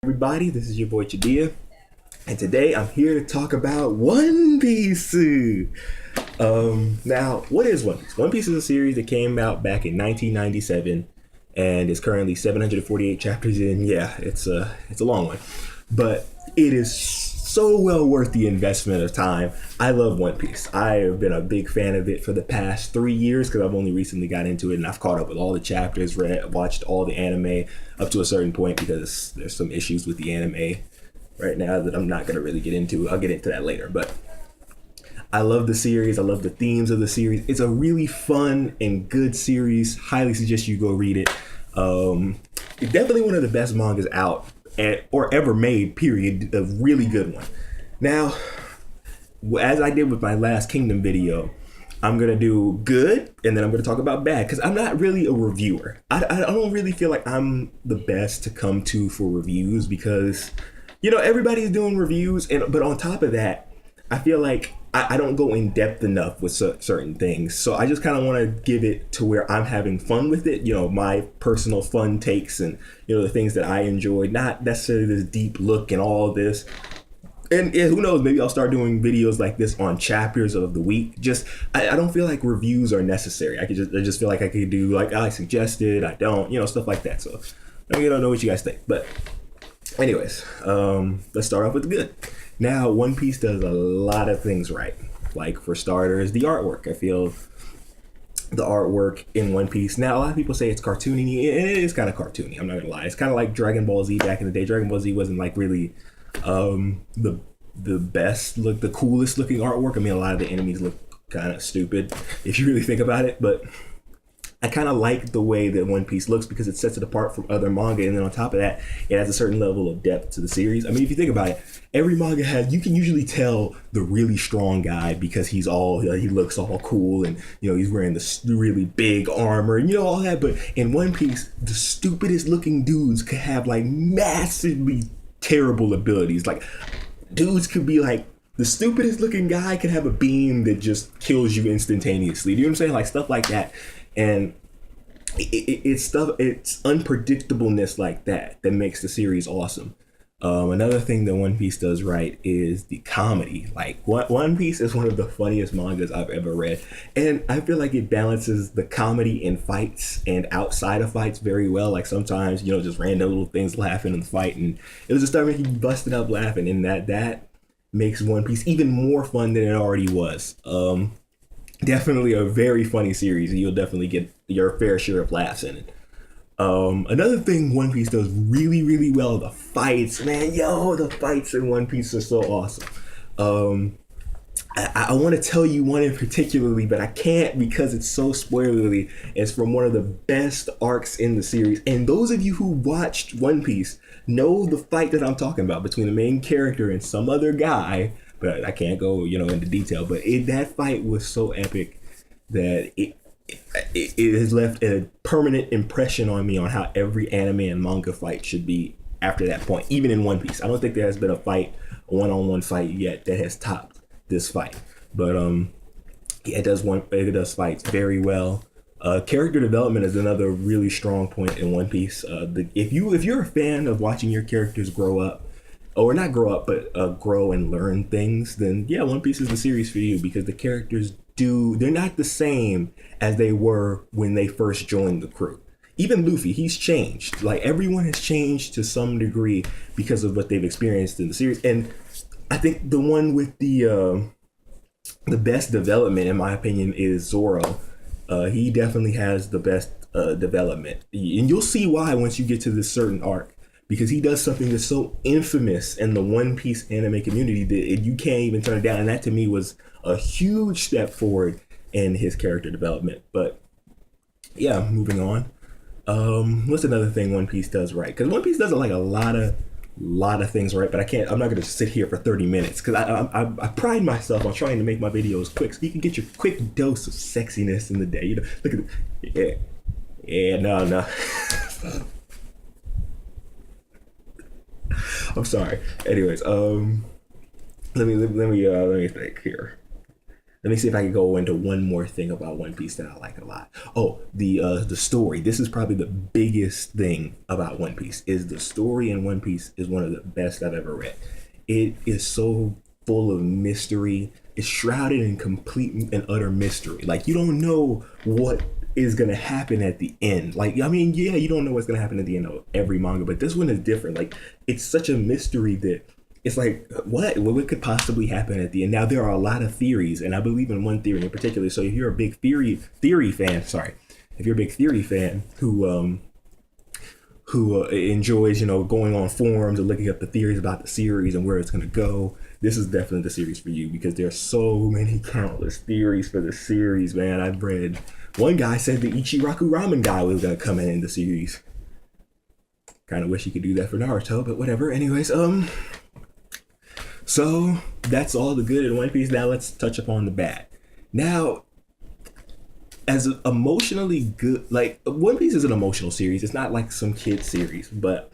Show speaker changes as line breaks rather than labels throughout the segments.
Everybody, this is your boy Chadia, and today I'm here to talk about One Piece. Now, what is One Piece? One Piece is a series that came out back in 1997 and is currently 748 chapters in. Yeah, it's a long one, but it is so well worth the investment of time. I love One Piece. I have been a big fan of it for the past 3 years because I've only recently got into it and I've caught up with all the chapters, watched all the anime up to a certain point because there's some issues with the anime right now that I'm not going to really get into. I'll get into that later, but I love the series. I love the themes of the series. It's a really fun and good series. Highly suggest you go read it. It's definitely one of the best mangas out or ever made. Period. A really good one. Now, as I did with my last Kingdom video, I'm gonna do good and then I'm gonna talk about bad because I'm not really a reviewer. I don't really feel like I'm the best to come to for reviews because everybody's doing reviews, and but on top of that, I feel like I don't go in depth enough with certain things. So I just kind of want to give it to where I'm having fun with it. My personal fun takes and the things that I enjoy, not necessarily this deep look and all of this. And who knows, maybe I'll start doing videos like this on chapters of the week. Just I don't feel like reviews are necessary. I just feel like I could do like I suggested, I don't, stuff like that. So I don't know what you guys think. But anyways, let's start off with the good. Now, One Piece does a lot of things right. Like, for starters, the artwork. I feel the artwork in One Piece. Now, a lot of people say it's cartoony, and it is kind of cartoony. I'm not gonna lie. It's kind of like Dragon Ball Z back in the day. Dragon Ball Z wasn't like really the best look, the coolest looking artwork. I mean, a lot of the enemies look kind of stupid if you really think about it, but I kind of like the way that One Piece looks because it sets it apart from other manga, and then on top of that, it has a certain level of depth to the series. I mean, if you think about it, every manga you can usually tell the really strong guy because he looks all cool and he's wearing the really big armor and all that. But in One Piece, the stupidest looking dudes could have like massively terrible abilities. Like, dudes could be like, the stupidest looking guy could have a beam that just kills you instantaneously. Do you know what I'm saying? Like stuff like that. And it's unpredictableness like that makes the series awesome. Another thing that One Piece does right is the comedy. Like One Piece is one of the funniest mangas I've ever read, and I feel like it balances the comedy in fights and outside of fights very well. Like sometimes just random little things laughing in the fight, and it'll just start making you busting up laughing, and that makes One Piece even more fun than it already was. Definitely a very funny series, and you'll definitely get your fair share of laughs in it. Another thing One Piece does really, really well, the fights, man. The fights in One Piece are so awesome. I want to tell you one in particularly, but I can't because it's so spoilery. It's from one of the best arcs in the series. And those of you who watched One Piece know the fight that I'm talking about between the main character and some other guy, but I can't go, into detail. But that fight was so epic that it has left a permanent impression on me on how every anime and manga fight should be after that point, even in One Piece. I don't think there has been a one-on-one fight yet that has topped this fight. But it does fights very well. Character development is another really strong point in One Piece. If you're a fan of watching your characters grow up, or not grow up, but grow and learn things, then yeah, One Piece is the series for you because the characters they're not the same as they were when they first joined the crew. Even Luffy, he's changed. Like everyone has changed to some degree because of what they've experienced in the series. And I think the one with the best development, in my opinion, is Zoro. He definitely has the best development, and you'll see why once you get to this certain arc. Because he does something that's so infamous in the One Piece anime community that you can't even turn it down. And that to me was a huge step forward in his character development. But yeah, moving on. What's another thing One Piece does right? Because One Piece does like a lot of things right, but I'm not going to sit here for 30 minutes because I pride myself on trying to make my videos quick so you can get your quick dose of sexiness in the day. Look at it. Yeah, no. I'm sorry. Anyways, let me think here. Let me see if I can go into one more thing about One Piece that I like a lot. Oh, the story. This is probably the biggest thing about One Piece. Is the story in One Piece is one of the best I've ever read. It is so full of mystery. It's shrouded in complete and utter mystery. Like, you don't know what is gonna happen at the end. Like, I mean, yeah, you don't know what's gonna happen at the end of every manga, but this one is different. Like, it's such a mystery that it's like, what could possibly happen at the end? Now, there are a lot of theories, and I believe in one theory in particular. So if you're a big theory fan, sorry, if you're a big theory fan who enjoys, going on forums and looking up the theories about the series and where it's going to go, this is definitely the series for you, because there's so many countless theories for the series, man. I've read, one guy said the Ichiraku Ramen guy was going to come in the series. Kind of wish he could do that for Naruto, but whatever. Anyways, so that's all the good in One Piece. Now let's touch upon the bad. Now, as emotionally good, like, One Piece is an emotional series. It's not like some kid series, but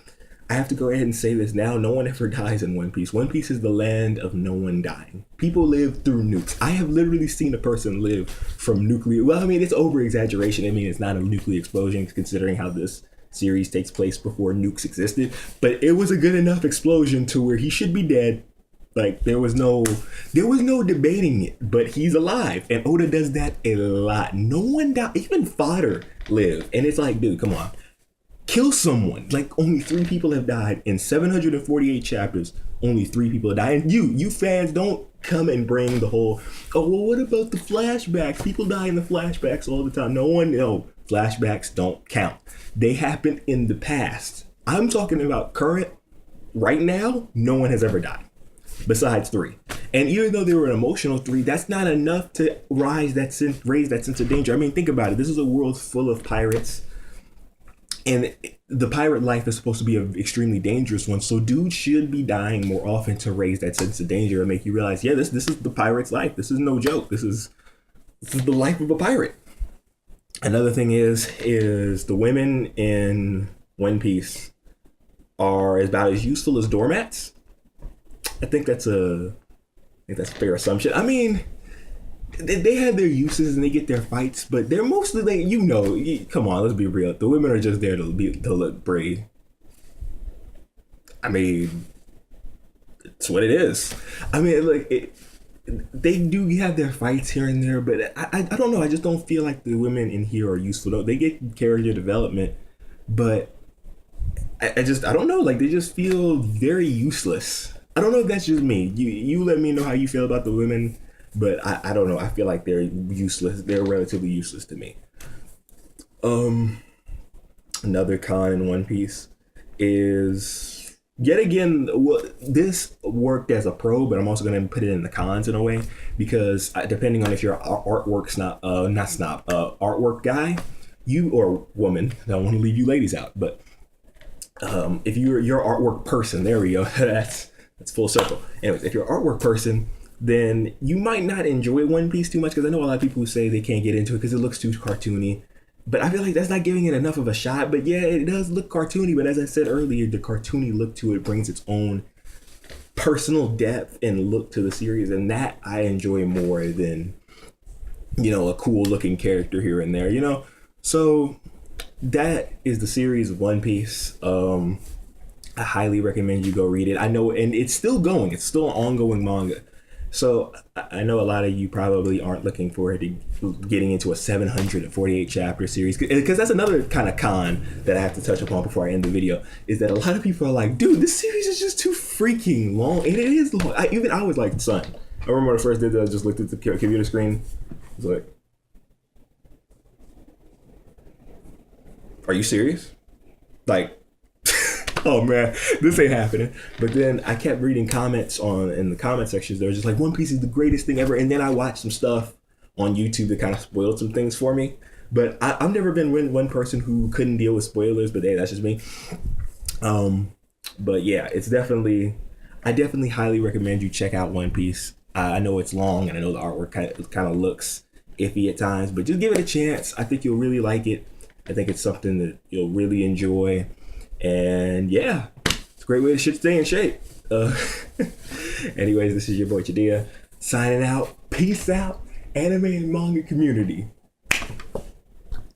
I have to go ahead and say this now. No one ever dies in One Piece. One Piece is the land of no one dying. People live through nukes. I have literally seen a person live from nuclear. Well, I mean, it's over exaggeration. I mean, it's not a nuclear explosion considering how this series takes place before nukes existed, but it was a good enough explosion to where he should be dead. Like, there was no debating it, but he's alive, and Oda does that a lot. No one died, even fodder lived, and it's like, dude, come on, kill someone. Like, only 3 people have died in 748 chapters. Only 3 people have died, and you fans don't come and bring the whole, oh, well, what about the flashbacks? People die in the flashbacks all the time. No, flashbacks don't count. They happened in the past. I'm talking about current, right now. No one has ever died. Besides 3, and even though they were an emotional 3, that's not enough to raise that sense of danger. I mean, think about it. This is a world full of pirates, and the pirate life is supposed to be an extremely dangerous one. So, dudes should be dying more often to raise that sense of danger and make you realize, yeah, this is the pirate's life. This is no joke. This is the life of a pirate. Another thing is the women in One Piece are about as useful as doormats. I think that's a fair assumption. I mean, they have their uses and they get their fights, but they're mostly like, come on, let's be real. The women are just there to look pretty. I mean, it's what it is. I mean, like, they do have their fights here and there, but I don't know. I just don't feel like the women in here are useful. Though they get character development, but I don't know. Like, they just feel very useless. I don't know if that's just me. You let me know how you feel about the women, but I don't know. I feel like they're useless. They're relatively useless to me. Another con in One Piece is, yet again, this worked as a pro, but I'm also going to put it in the cons in a way, because depending on if you're an artwork guy, you or woman, I don't want to leave you ladies out, but if you're an artwork person, there we go. That's full circle. Anyways, if you're an artwork person, then you might not enjoy One Piece too much, because I know a lot of people who say they can't get into it because it looks too cartoony. But I feel like that's not giving it enough of a shot. But yeah, it does look cartoony. But as I said earlier, the cartoony look to it brings its own personal depth and look to the series. And that I enjoy more than, a cool looking character here and there, So that is the series of One Piece. I highly recommend you go read it. I know, and it's still going. It's still an ongoing manga. So I know a lot of you probably aren't looking forward to getting into a 748 chapter series, because that's another kind of con that I have to touch upon before I end the video, is that a lot of people are like, dude, this series is just too freaking long. And it is long. I was like, son, I remember when I first did that, I just looked at the computer screen. I was like, are you serious? Like, oh man, this ain't happening. But then I kept reading comments in the comment sections. They were just like, One Piece is the greatest thing ever. And then I watched some stuff on YouTube that kind of spoiled some things for me. But I've never been one person who couldn't deal with spoilers, but hey, that's just me. But yeah, I definitely highly recommend you check out One Piece. I know it's long, and I know the artwork kind of looks iffy at times, but just give it a chance. I think you'll really like it. I think it's something that you'll really enjoy. And yeah, it's a great way to stay in shape. Anyways, this is your boy Chidea signing out. Peace out anime and manga community